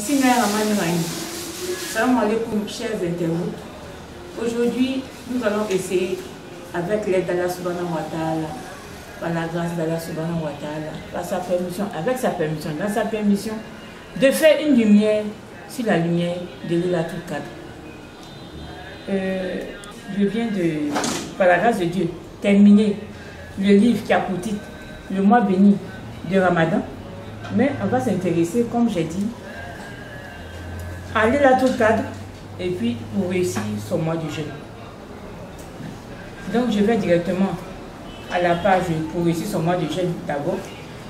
Bismillahirrahmanirrahim. Salam alaikum, chers internautes. Aujourd'hui, nous allons essayer, avec l'aide d'Allah subhanahu wa ta'ala, par la grâce d'Allah subhanahu wa ta'ala, par sa permission, avec sa permission, dans sa permission, de faire une lumière sur la lumière de Laylatul Qadr. Je viens de, par la grâce de Dieu, terminer le livre qui a pour titre Le mois béni de Ramadan. Mais on va s'intéresser, comme j'ai dit, à Laylatul Qadr et puis pour réussir son mois du jeûne. Donc je vais directement à la page pour réussir son mois du jeûne d'abord.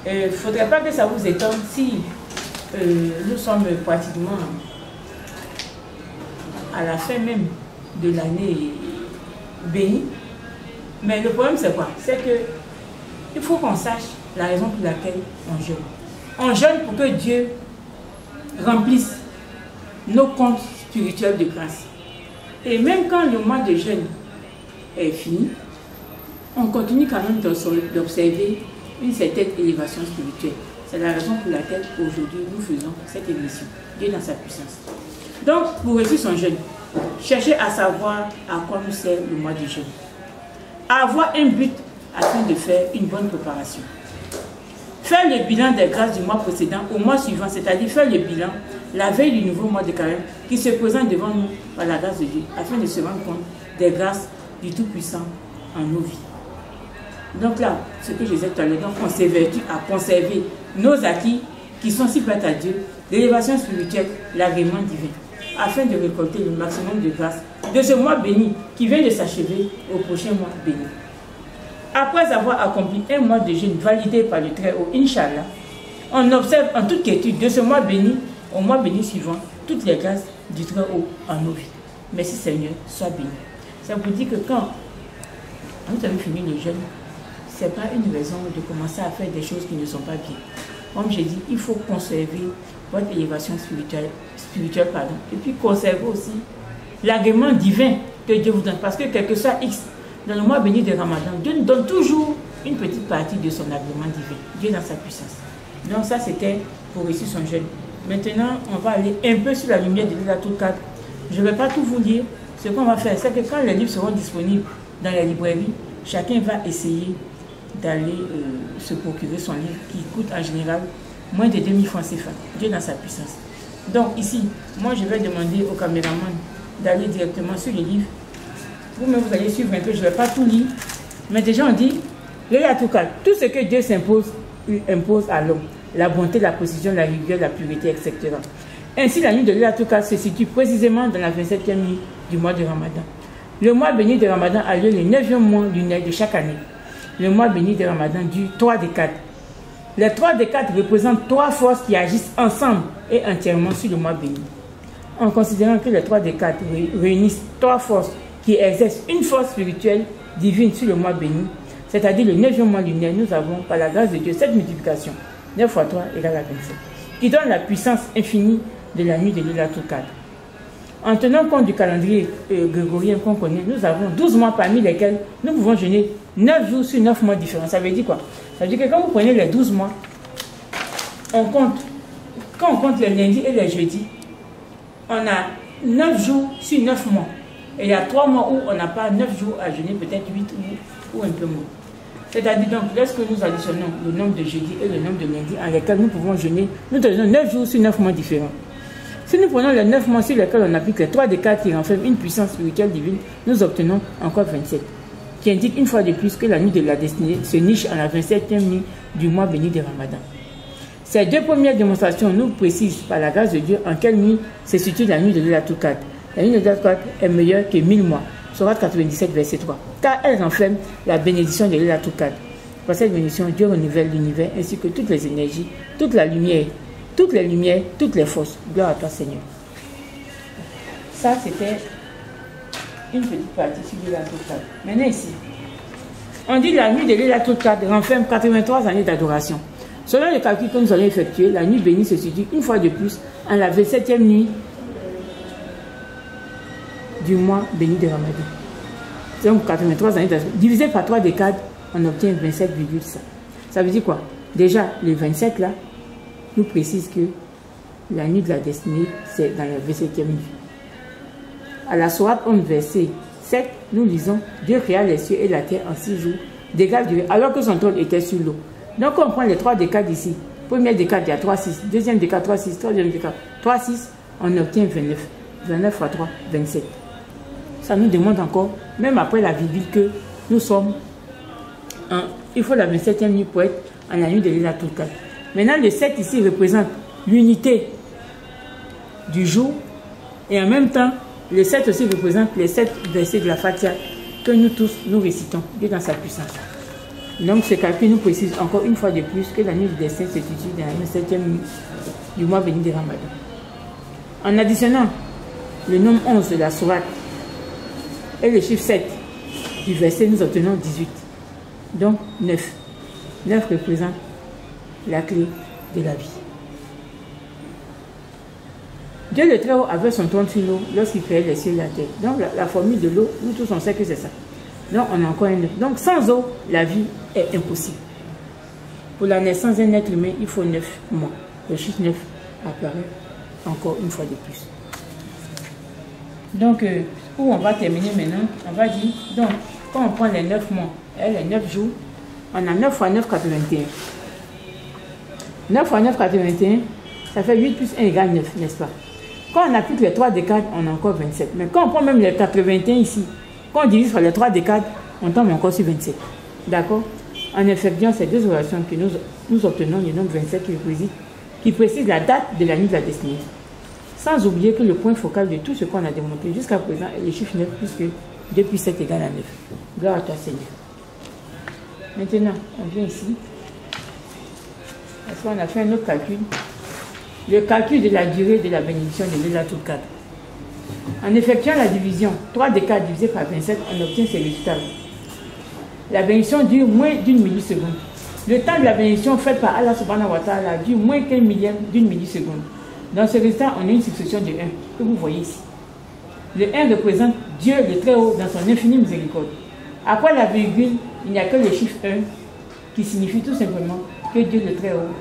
Il ne faudrait pas que ça vous étonne si nous sommes pratiquement à la fin même de l'année bénie. Mais le problème c'est quoi? C'est que il faut qu'on sache la raison pour laquelle on jeûne. On jeûne pour que Dieu remplisse nos comptes spirituels de grâce. Et même quand le mois de jeûne est fini, on continue quand même d'observer une certaine élévation spirituelle. C'est la raison pour laquelle aujourd'hui nous faisons cette émission. Dieu dans sa puissance. Donc, pour réussir son jeûne, cherchez à savoir à quoi nous sert le mois de jeûne. Avoir un but afin de faire une bonne préparation. Faire le bilan des grâces du mois précédent au mois suivant, c'est-à-dire faire le bilan la veille du nouveau mois de carême qui se présente devant nous par la grâce de Dieu, afin de se rendre compte des grâces du Tout-Puissant en nos vies. Donc là, ce que je disais tout à l'heure, on s'évertue à conserver nos acquis qui sont si prêts à Dieu, l'élévation spirituelle, l'agrément divin, afin de récolter le maximum de grâces de ce mois béni qui vient de s'achever au prochain mois béni. Après avoir accompli un mois de jeûne validé par le Très-Haut, Inch'Allah, on observe en toute quiétude de ce mois béni au mois béni suivant toutes les grâces du Très-Haut en nos vies. Merci Seigneur, sois béni. Ça vous dit que quand vous avez fini le jeûne, ce n'est pas une raison de commencer à faire des choses qui ne sont pas bien. Comme j'ai dit, il faut conserver votre élévation spirituelle, et puis conserver aussi l'agrément divin que Dieu vous donne. Parce que quel que soit X, dans le mois béni de Ramadan, Dieu nous donne toujours une petite partie de son agrément divin. Dieu dans sa puissance. Donc ça, c'était pour réussir son jeûne. Maintenant, on va aller un peu sur la lumière de Laylatul Qadr. Je ne vais pas tout vous lire. Ce qu'on va faire, c'est que quand les livres seront disponibles dans les librairies, chacun va essayer d'aller se procurer son livre qui coûte en général moins de 2000 francs CFA. Dieu dans sa puissance. Donc ici, moi je vais demander au caméraman d'aller directement sur le livre. Vous-même, vous allez suivre un peu, je ne vais pas tout lire. Mais déjà on dit, Laylatul Qadr, tout ce que Dieu s'impose, il impose à l'homme. La bonté, la précision, la rigueur, la pureté, etc. Ainsi, la nuit de Laylatul Qadr se situe précisément dans la 27e nuit du mois de Ramadan. Le mois béni de Ramadan a lieu le 9e mois lunaire de chaque année. Le mois béni de Ramadan dure 3 décades. Les 3 décades représentent 3 forces qui agissent ensemble et entièrement sur le mois béni. En considérant que les 3 décades réunissent 3 forces qui exercent une force spirituelle divine sur le mois béni, c'est-à-dire le 9e mois lunaire, nous avons, par la grâce de Dieu, cette multiplication, 9 x 3 égale à 27, qui donne la puissance infinie de la nuit de Laylatul Qadr. En tenant compte du calendrier grégorien qu'on connaît, nous avons 12 mois parmi lesquels nous pouvons jeûner 9 jours sur 9 mois différents. Ça veut dire quoi? Ça veut dire que quand vous prenez les 12 mois, on compte, quand on compte les lundis et les jeudis, on a 9 jours sur 9 mois. Et il y a 3 mois où on n'a pas 9 jours à jeûner, peut-être 8 ou un peu moins. C'est-à-dire donc, lorsque nous additionnons le nombre de jeudis et le nombre de lundis en lesquels nous pouvons jeûner, nous donnons 9 jours sur 9 mois différents. Si nous prenons les 9 mois sur lesquels on applique les 3 décades qui renferment une puissance spirituelle divine, nous obtenons encore 27. Qui indique une fois de plus que la nuit de la destinée se niche en la 27e nuit du mois béni de Ramadan. Ces 2 premières démonstrations nous précisent par la grâce de Dieu en quelle nuit se situe la nuit de Laylatul Qadr. La nuit de Laylatul Qadr est meilleure que 1000 mois. Sourate 97, verset 3. Car elle renferme la bénédiction de Laylatul Qadr. Par cette bénédiction, Dieu renouvelle l'univers ainsi que toutes les énergies, toute la lumière, toutes les lumières, toutes les forces. Gloire à toi, Seigneur. Ça, c'était une petite partie sur Laylatul Qadr. Maintenant ici, on dit la nuit de Laylatul Qadr renferme 83 années d'adoration. Selon le calcul que nous allons effectuer, la nuit bénie se situe une fois de plus en la 27e nuit du mois béni de Ramadan. Donc 83 années d'adoration. Divisé par 3 décades, on obtient 27,5. Ça veut dire quoi? Déjà, les 27 là nous précise que la nuit de la destinée, c'est dans la 27e nuit. À la sourate 11, verset 7, nous lisons « Dieu créa les cieux et la terre en 6 jours, décade durée, alors que son trône était sur l'eau. » Donc on prend les 3 décades ici. Première décade, il y a 3, 6. Deuxième décade, 3, 6. Troisième décade, 3, 6. On obtient 29. 29 fois 3, 27. Ça nous demande encore, même après la virgule, que nous sommes il faut la 27e nuit pour être en la nuit de Laylatul Qadr. Maintenant, le 7 ici représente l'unité du jour. Et en même temps, le 7 aussi représente les 7 versets de la Fatiha que nous tous, nous récitons. Dieu dans sa puissance. Donc, ce calcul nous précise encore une fois de plus que la nuit du destin se situe dans la 27e nuit du mois béni de Ramadan. En additionnant le nombre 11 de la sourate et le chiffre 7 du verset, nous obtenons 18. Donc 9. 9 représente la clé de la vie. Dieu le Très-Haut avait son trône sur l'eau lorsqu'il créait les cieux et la terre. Donc la formule de l'eau, nous tous on sait que c'est ça. Donc on a encore un 9. Donc sans eau, la vie est impossible. Pour la naissance d'un être humain, il faut 9 mois. Le chiffre 9 apparaît encore une fois de plus. Donc, où on va terminer maintenant, on va dire, donc, quand on prend les 9 mois et les 9 jours, on a 9 fois 9, 81. 9 fois 9, 81, ça fait 8 plus 1 égale 9, n'est-ce pas? Quand on applique les 3 décades, on a encore 27. Mais quand on prend même les 81 ici, quand on divise par les 3 décades, on tombe encore sur 27. D'accord? En effectuant ces deux opérations que nous obtenons le nombre 27 qui précise la date de la nuit de la destinée. Sans oublier que le point focal de tout ce qu'on a démontré jusqu'à présent est le chiffre 9, puisque 2 plus 7 égale à 9. Gloire à toi, Seigneur. Maintenant, on vient ici. Parce qu'on a fait un autre calcul. Le calcul de la durée de la bénédiction de Laylatul Qadr. En effectuant la division, 3 décades divisé par 27, on obtient ces résultats. La bénédiction dure moins d'une milliseconde. Le temps de la bénédiction faite par Allah subhanahu wa ta'ala dure moins qu'un millième d'une milliseconde. Dans ce résultat, on a une succession de 1 que vous voyez ici. Le 1 représente Dieu le Très-Haut dans son infinie miséricorde. Après la virgule, il n'y a que le chiffre 1 qui signifie tout simplement que Dieu le Très-Haut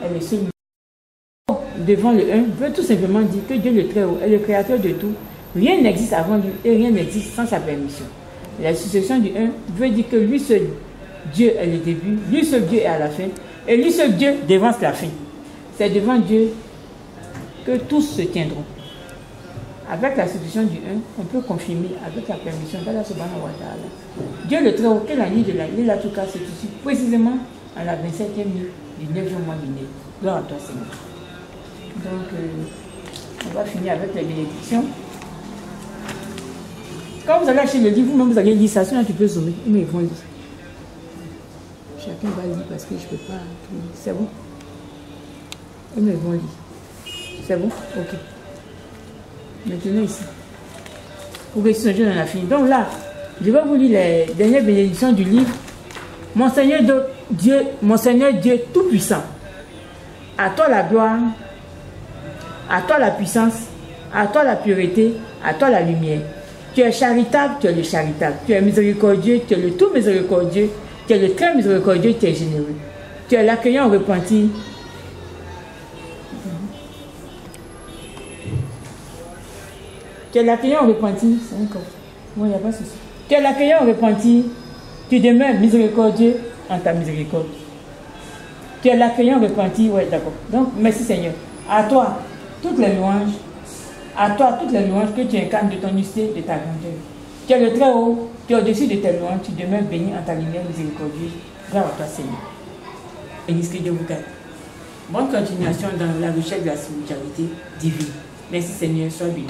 est le seul. Devant le 1 veut tout simplement dire que Dieu le Très-Haut est le créateur de tout. Rien n'existe avant lui et rien n'existe sans sa permission. La succession du 1 veut dire que lui seul Dieu est le début, lui seul Dieu est à la fin et lui seul Dieu devance la fin. C'est devant Dieu que tous se tiendront. Avec la succession du 1, on peut confirmer avec la permission d'Allah subhanahu wa ta'ala. Dieu le Très-Haut, que la nuit de la Laylatul Qadr se situe précisément à la 27e nuit du 9e mois du Nil. Gloire à toi, Seigneur. Donc, on va finir avec la bénédiction. Quand vous allez acheter le livre, vous-même vous allez lire ça, sinon tu peux zoomer, mais ils vont lire. Chacun va lire parce que je ne peux pas tout lire. C'est bon? Ils vont lire. C'est bon? Ok. Maintenant ici. Pour que ce jour on a fini. Donc là, je vais vous lire les dernières bénédictions du livre. Mon Seigneur Dieu Tout-Puissant, à toi la gloire, à toi la puissance, à toi la pureté, à toi la lumière. Tu es charitable, tu es le charitable. Tu es miséricordieux, tu es le tout miséricordieux. Tu es le très miséricordieux, tu es généreux. Tu es l'accueillant au repentir. Tu es l'accueillant au repentir. C'est encore. Bon, il n'y a pas de souci. Tu es l'accueillant au repentir. Tu demeures miséricordieux en ta miséricorde. Tu es l'accueillant au repentir. Oui, d'accord. Donc, merci Seigneur. À toi, toutes les louanges. À toi, toutes les louanges que tu incarnes de ton unité, de ta grandeur. Tu es le Très-Haut. Tu es au-dessus de tes louanges. Tu demeures béni en ta lumière miséricordieuse. Gloire à toi, Seigneur. Bénisse que Dieu vous garde. Bonne continuation dans la recherche de la spiritualité divine. Merci Seigneur, sois béni.